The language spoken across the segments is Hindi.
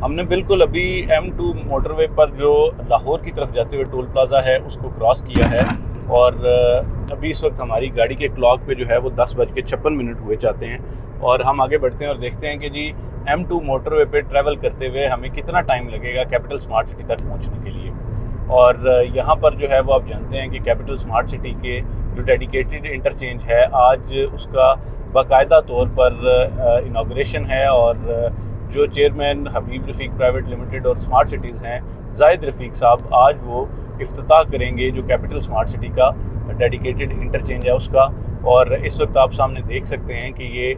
हमने बिल्कुल अभी M2 मोटरवे पर जो लाहौर की तरफ जाते हुए टोल प्लाज़ा है उसको क्रॉस किया है और अभी इस वक्त हमारी गाड़ी के क्लॉक पे जो है वो 10:56 हुए जाते हैं और हम आगे बढ़ते हैं और देखते हैं कि जी M2 मोटरवे पे ट्रैवल करते हुए हमें कितना टाइम लगेगा कैपिटल स्मार्ट सिटी तक पहुंचने के लिए। और यहाँ पर जो है वो आप जानते हैं कि कैपिटल स्मार्ट सिटी के जो डेडिकेटेड इंटरचेंज है आज उसका बाकायदा तौर पर इनाग्रेशन है और जो चेयरमैन हबीब रफ़ीक प्राइवेट लिमिटेड और स्मार्ट सिटीज़ हैं जाहिद रफ़ीक साहब आज वो इफ्तिताह करेंगे जो कैपिटल स्मार्ट सिटी का डेडिकेटेड इंटरचेंज है उसका। और इस वक्त आप सामने देख सकते हैं कि ये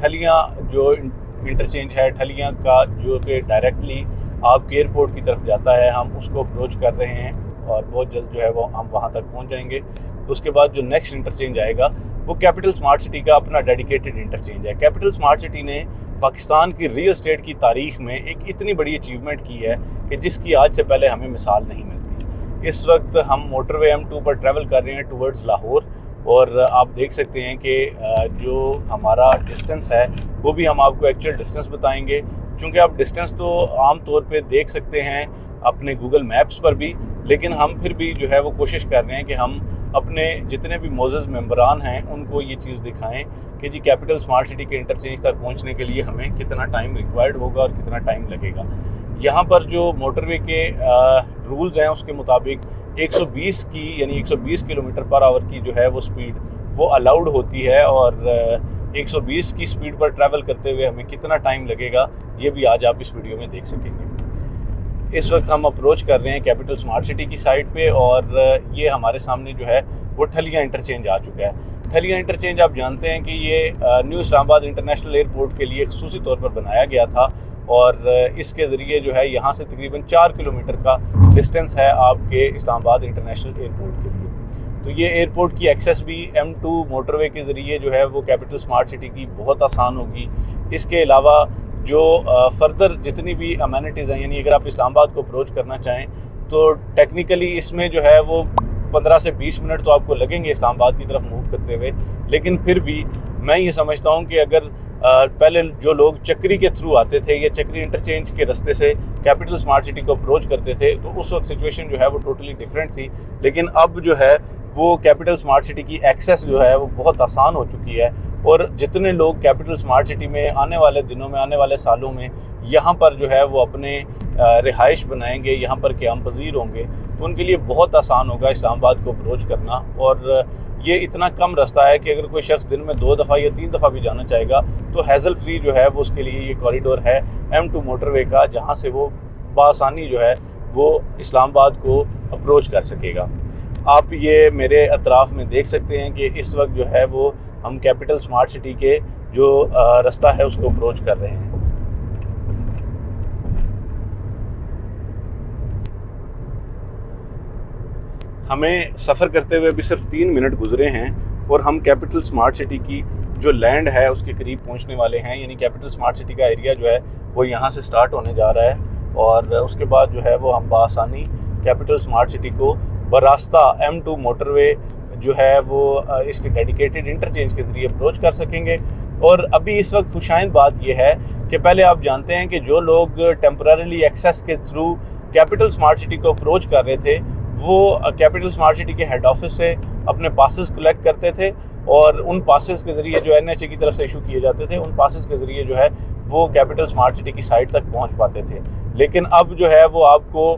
ठलियाँ जो इंटरचेंज है ठलियाँ का जो कि डायरेक्टली आपके एयरपोर्ट की तरफ जाता है हम उसको अप्रोच कर रहे हैं और बहुत जल्द जो है वो हम वहाँ तक पहुँच जाएंगे। तो उसके बाद जो नेक्स्ट इंटरचेंज आएगा वो कैपिटल स्मार्ट सिटी का अपना डेडिकेटेड इंटरचेंज है। कैपिटल स्मार्ट सिटी ने पाकिस्तान की रियल एस्टेट की तारीख में एक इतनी बड़ी अचीवमेंट की है कि जिसकी आज से पहले हमें मिसाल नहीं मिलती। इस वक्त हम मोटरवे M2 पर ट्रैवल कर रहे हैं टूवर्ड्स लाहौर और आप देख सकते हैं कि जो हमारा डिस्टेंस है वो भी हम आपको एक्चुअल डिस्टेंस बताएंगे, क्योंकि आप डिस्टेंस तो आम तौर पे देख सकते हैं अपने गूगल मैप्स पर भी, लेकिन हम फिर भी जो है वो कोशिश कर रहे हैं कि हम अपने जितने भी मोअज़्ज़ज़ मेंबरान हैं उनको ये चीज़ दिखाएं कि जी कैपिटल स्मार्ट सिटी के इंटरचेंज तक पहुंचने के लिए हमें कितना टाइम रिक्वायर्ड होगा और कितना टाइम लगेगा। यहाँ पर जो मोटरवे के रूल्स हैं उसके मुताबिक 120 की यानी 120 किलोमीटर पर आवर की जो है वो स्पीड वो अलाउड होती है और 120 की स्पीड पर ट्रैवल करते हुए हमें कितना टाइम लगेगा ये भी आज आप इस वीडियो में देख सकेंगे। इस वक्त हम अप्रोच कर रहे हैं कैपिटल स्मार्ट सिटी की साइड पे और ये हमारे सामने जो है वो ठलियाँ इंटरचेंज आ चुका है। ठलियाँ इंटरचेंज आप जानते हैं कि ये न्यू इस्लामाबाद इंटरनेशनल एयरपोर्ट के लिए खुसूसी तौर पर बनाया गया था और इसके ज़रिए जो है यहाँ से तकरीबन 4 किलोमीटर का डिस्टेंस है आपके इस्लामाबाद इंटरनेशनल एयरपोर्ट के लिए। तो ये एयरपोर्ट की एक्सेस भी M2 मोटरवे के ज़रिए जो है वो कैपिटल स्मार्ट सिटी की बहुत आसान होगी। इसके अलावा जो फर्दर जितनी भी अमेनिटीज़ हैं यानी अगर आप इस्लामाबाद को अप्रोच करना चाहें तो टेक्निकली इसमें जो है वो 15 से 20 मिनट तो आपको लगेंगे इस्लामाबाद की तरफ मूव करते हुए, लेकिन फिर भी मैं ये समझता हूँ कि अगर पहले जो लोग चक्री के थ्रू आते थे या चक्री इंटरचेंज के रास्ते से कैपिटल स्मार्ट सिटी को अप्रोच करते थे तो उस वक्त सिचुएशन जो है वो टोटली डिफरेंट थी, लेकिन अब जो है वो कैपिटल स्मार्ट सिटी की एक्सेस जो है वो बहुत आसान हो चुकी है और जितने लोग कैपिटल स्मार्ट सिटी में आने वाले दिनों में आने वाले सालों में यहाँ पर जो है वो अपने रिहाइश बनाएंगे, यहाँ पर क़याम पज़ीर होंगे, तो उनके लिए बहुत आसान होगा इस्लामाबाद को अप्रोच करना। और ये इतना कम रास्ता है कि अगर कोई शख्स दिन में 2 दफ़ा या 3 दफ़ा भी जाना चाहेगा तो हैज़ल फ्री जो है वो उसके लिए ये कॉरिडोर है M2 मोटरवे का, जहाँ से वो बआसानी जो है वो इस्लामाबाद को अप्रोच कर सकेगा। आप ये मेरे अतराफ़ में देख सकते हैं कि इस वक्त जो है वो हम कैपिटल स्मार्ट सिटी के जो रास्ता है उसको अप्रोच कर रहे हैं। हमें सफ़र करते हुए भी सिर्फ 3 मिनट गुजरे हैं और हम कैपिटल स्मार्ट सिटी की जो लैंड है उसके करीब पहुंचने वाले हैं। यानी कैपिटल स्मार्ट सिटी का एरिया जो है वो यहाँ से स्टार्ट होने जा रहा है और उसके बाद जो है वो हम बआसानी कैपिटल स्मार्ट सिटी को बरास्ता M2 मोटरवे जो है वो इसके डेडिकेटेड इंटरचेंज के ज़रिए अप्रोच कर सकेंगे। और अभी इस वक्त खुशाइंद बात यह है कि पहले आप जानते हैं कि जो लोग टेम्परेरी एक्सेस के थ्रू कैपिटल स्मार्ट सिटी को अप्रोच कर रहे थे वो कैपिटल स्मार्ट सिटी के हेड ऑफिस से अपने पासेस कलेक्ट करते थे और उन पासेस के ज़रिए जो NHA की तरफ से इशू किए जाते थे उन पासेस के ज़रिए जो है वो कैपिटल स्मार्ट सिटी की साइट तक पहुंच पाते थे। लेकिन अब जो है वो आपको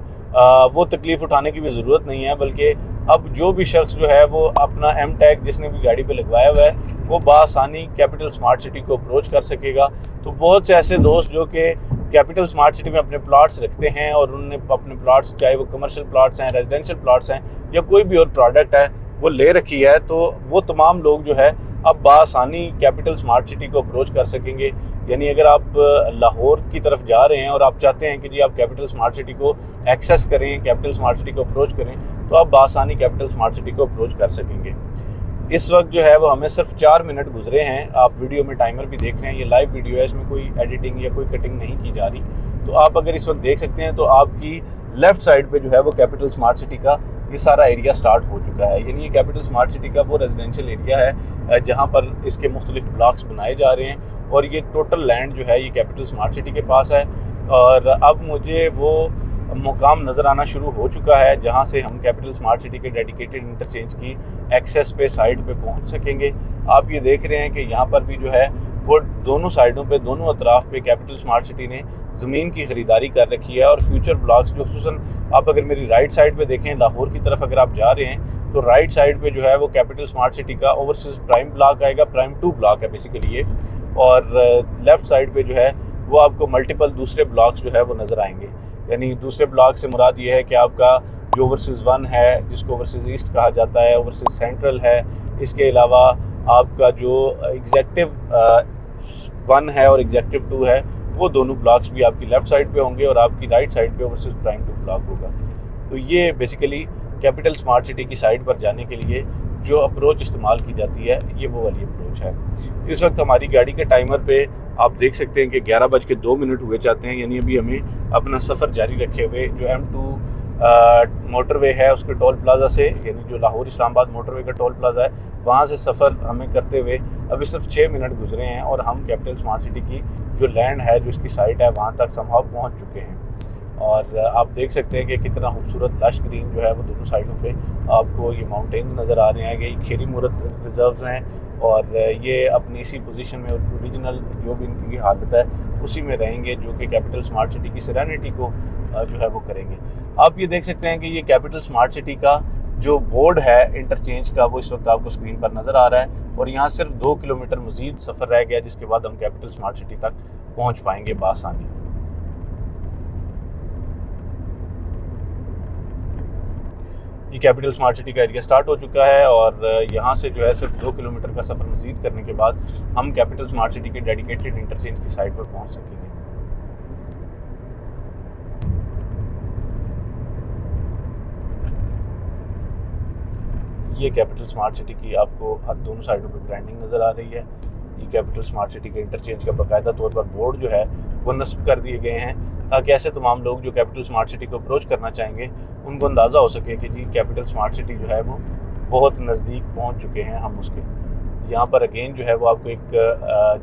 वो तकलीफ़ उठाने की भी ज़रूरत नहीं है, बल्कि अब जो भी शख्स जो है वो अपना M टैग जिसने भी गाड़ी पे लगवाया हुआ है वो बआसानी कैपिटल स्मार्ट सिटी को अप्रोच कर सकेगा। तो बहुत से ऐसे दोस्त जो कि कैपिटल स्मार्ट सिटी में अपने प्लॉट्स रखते हैं और उन्होंने अपने प्लॉट्स चाहे वो कमर्शियल प्लॉट्स हैं, रेजिडेंशियल प्लॉट्स हैं या कोई भी और प्रोडक्ट है वो ले रखी है, तो वो तमाम लोग जो है अब बआसानी कैपिटल स्मार्ट सिटी को अप्रोच कर सकेंगे। यानी अगर आप लाहौर की तरफ जा रहे हैं और आप चाहते हैं कि जी आप कैपिटल स्मार्ट सिटी को एक्सेस करें, कैपिटल स्मार्ट सिटी को अप्रोच करें, तो आप बआसानी कैपिटल स्मार्ट सिटी को अप्रोच कर सकेंगे। इस वक्त जो है वो हमें सिर्फ 4 मिनट गुजरे हैं। आप वीडियो में टाइमर भी देख रहे हैं, ये लाइव वीडियो है, इसमें कोई एडिटिंग या कोई कटिंग नहीं की जा रही। तो आप अगर इस वक्त देख सकते हैं तो आपकी लेफ़्ट साइड पे जो है वो कैपिटल स्मार्ट सिटी का ये सारा एरिया स्टार्ट हो चुका है। यानी ये कैपिटल स्मार्ट सिटी का वो रेजिडेंशियल एरिया है जहाँ पर इसके मुख्तलिफ ब्लॉक्स बनाए जा रहे हैं और ये टोटल लैंड जो है ये कैपिटल स्मार्ट सिटी के पास है। और अब मुझे वो मुकाम नज़र आना शुरू हो चुका है जहाँ से हम कैपिटल स्मार्ट सिटी के डेडिकेटेड इंटरचेंज की एक्सेस पे साइड पे पहुँच सकेंगे। आप ये देख रहे हैं कि यहाँ पर भी जो है वो दोनों साइडों पे, दोनों अतराफ़ पे कैपिटल स्मार्ट सिटी ने ज़मीन की ख़रीदारी कर रखी है। और फ्यूचर ब्लॉक्स जो खुसूसन आप अगर मेरी राइट साइड पे देखें, लाहौर की तरफ अगर आप जा रहे हैं तो राइट साइड पे जो है वो कैपिटल स्मार्ट सिटी का ओवरसीज़ प्राइम ब्लॉक आएगा, प्राइम 2 ब्लॉक है बेसिकली ये। और लेफ़्ट साइड पे जो है वो आपको मल्टीपल दूसरे ब्लॉक्स जो है वो नज़र आएंगे। यानी दूसरे ब्लॉक से मुराद ये है कि आपका जो ओवरसीज़ 1 है, जिसको ओवरसीज़ ईस्ट कहा जाता है, ओवरसीज़ सेंट्रल है। इसके अलावा आपका जो एग्जेक्टिव 1 है और एग्जेक्टिव 2 है, वो दोनों ब्लॉक्स भी आपकी लेफ़्ट साइड पे होंगे और आपकी राइट साइड पे ओवरसीज़ प्राइम 2 ब्लॉक होगा। तो ये बेसिकली कैपिटल स्मार्ट सिटी की साइड पर जाने के लिए जो अप्रोच इस्तेमाल की जाती है, ये वो वाली अप्रोच है। इस वक्त हमारी गाड़ी के टाइमर पे आप देख सकते हैं कि 11:02 हुए जाते हैं। यानी अभी हमें अपना सफ़र जारी रखे हुए जो M2 मोटरवे है उसके टोल प्लाज़ा से, यानी जो लाहौर इस्लामाबाद मोटरवे का टोल प्लाज़ा है, वहाँ से सफ़र हमें करते हुए अभी सिर्फ 6 मिनट गुजरे हैं और हम कैपिटल स्मार्ट सिटी की जो लैंड है, जो इसकी साइट है, वहाँ तक समहाउ पहुँच चुके हैं। और आप देख सकते हैं कि कितना खूबसूरत लश ग्रीन जो है वो दोनों साइडों पे आपको ये माउंटेन्स नज़र आ रहे हैं। ये खीरी मूरत रिजर्व्स हैं और ये अपनी इसी पोजीशन में ओरिजिनल जो भी इनकी हालत है उसी में रहेंगे, जो कि कैपिटल स्मार्ट सिटी की सेरेनिटी को जो है वो करेंगे। आप ये देख सकते हैं कि ये कैपिटल स्मार्ट सिटी का जो बोर्ड है इंटरचेंज का, वो इस वक्त आपको स्क्रीन पर नज़र आ रहा है। और यहाँ सिर्फ 2 किलोमीटर मज़ीद सफ़र रह गया, जिसके बाद हम कैपिटल स्मार्ट सिटी तक पहुँच पाएंगे बासानी। ये कैपिटल स्मार्ट सिटी का एरिया स्टार्ट हो चुका है और यहाँ से जो है सिर्फ 2 किलोमीटर का सफ़र मज़ीद करने के बाद हम कैपिटल स्मार्ट सिटी के डेडिकेटेड इंटरचेंज की साइट पर पहुँच सकेंगे। ये कैपिटल स्मार्ट सिटी की आपको दोनों साइडों पर ब्रांडिंग नज़र आ रही है। ये कैपिटल स्मार्ट सिटी के इंटरचेंज का बाकायदा तौर पर बोर्ड जो है वो नस्ब कर दिए गए हैं, ताकि ऐसे तमाम लोग जो कैपिटल स्मार्ट सिटी को अप्रोच करना चाहेंगे उनको अंदाज़ा हो सके कि जी कैपिटल स्मार्ट सिटी जो है वो बहुत नज़दीक पहुंच चुके हैं हम उसके। यहाँ पर अगेन जो है वो आपको एक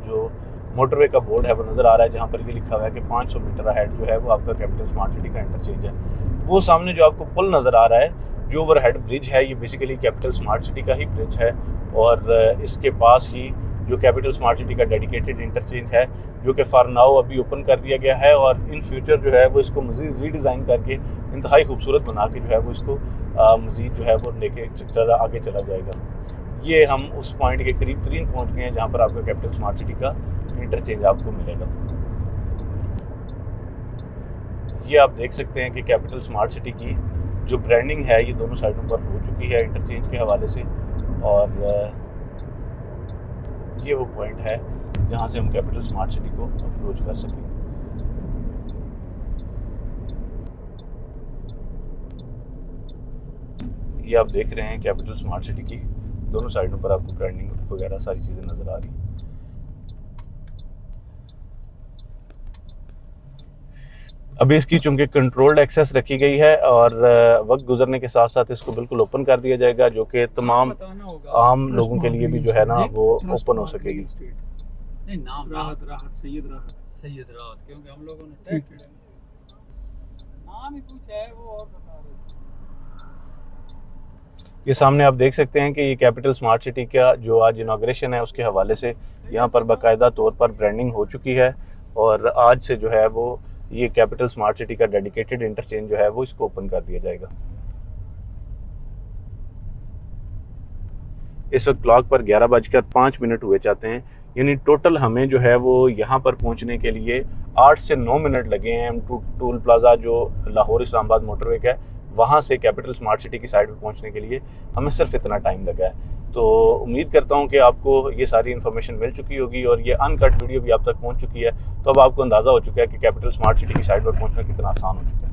जो मोटरवे का बोर्ड है वो नज़र आ रहा है, जहाँ पर ये लिखा हुआ है कि 500 मीटर अहेड जो है वो आपका कैपिटल स्मार्ट सिटी का इंटरचेंज है। वो सामने जो आपको पुल नज़र आ रहा है, जो ओवरहेड ब्रिज है, ये बेसिकली कैपिटल स्मार्ट सिटी का ही ब्रिज है। और इसके पास ही जो कैपिटल स्मार्ट सिटी का डेडिकेटेड इंटरचेंज है, जो कि फॉर नाउ अभी ओपन कर दिया गया है और इन फ्यूचर जो है वो इसको मज़ीद रीडिज़ाइन करके इंतहाई खूबसूरत बना के जो है वो इसको मज़ीद जो है वो लेके आगे चला जाएगा। ये हम उस पॉइंट के करीब तरीन पहुँच गए हैं जहाँ पर आपका कैपिटल स्मार्ट सिटी का इंटरचेंज आपको मिलेगा। ये आप देख सकते हैं कि कैपिटल स्मार्ट सिटी की जो ब्रांडिंग है ये दोनों साइडों पर हो चुकी है इंटरचेंज के हवाले से। और ये वो पॉइंट है जहाँ से हम कैपिटल स्मार्ट सिटी को अप्रोच कर सकेंगे। ये आप देख रहे हैं कैपिटल स्मार्ट सिटी की दोनों साइडों पर आपको ब्रांडिंग वगैरह सारी चीज़ें नज़र आ रही हैं। अभी इसकी चूंकि कंट्रोल्ड एक्सेस रखी गई है और वक्त गुजरने के साथ साथ इसको बिल्कुल ओपन कर दिया जाएगा, जो कि तमाम आम लोगों के लिए भी जो है ना वो ओपन हो सकेगी। सैयद राहत, क्योंकि हम लोगों ने नाम ही कुछ है वो और बता रहे। ये सामने आप देख सकते हैं कि ये कैपिटल स्मार्ट सिटी का जो आज इनॉग्रेशन है उसके हवाले से यहाँ पर बाकायदा तौर पर ब्रांडिंग हो चुकी है और आज से जो है वो ये कैपिटल स्मार्ट सिटी का डेडिकेटेड इंटरचेंज जो है वो इसको ओपन कर दिया जाएगा। इस वक्त क्लॉक पर 11:05 हुए जाते हैं, यानी टोटल हमें जो है वो यहाँ पर पहुँचने के लिए 8 से 9 मिनट लगे हैं। टोल प्लाज़ा जो लाहौर इस्लामाबाद मोटरवे का है वहाँ से कैपिटल स्मार्ट सिटी की साइड पर पहुँचने के लिए हमें सिर्फ इतना टाइम लगा है। तो उम्मीद करता हूँ कि आपको ये सारी इन्फॉर्मेशन मिल चुकी होगी और ये अनकट वीडियो भी आप तक पहुँच चुकी है, तो अब आपको अंदाज़ा हो चुका है कि कैपिटल स्मार्ट सिटी की साइड पर पहुँचना कितना आसान हो चुका है।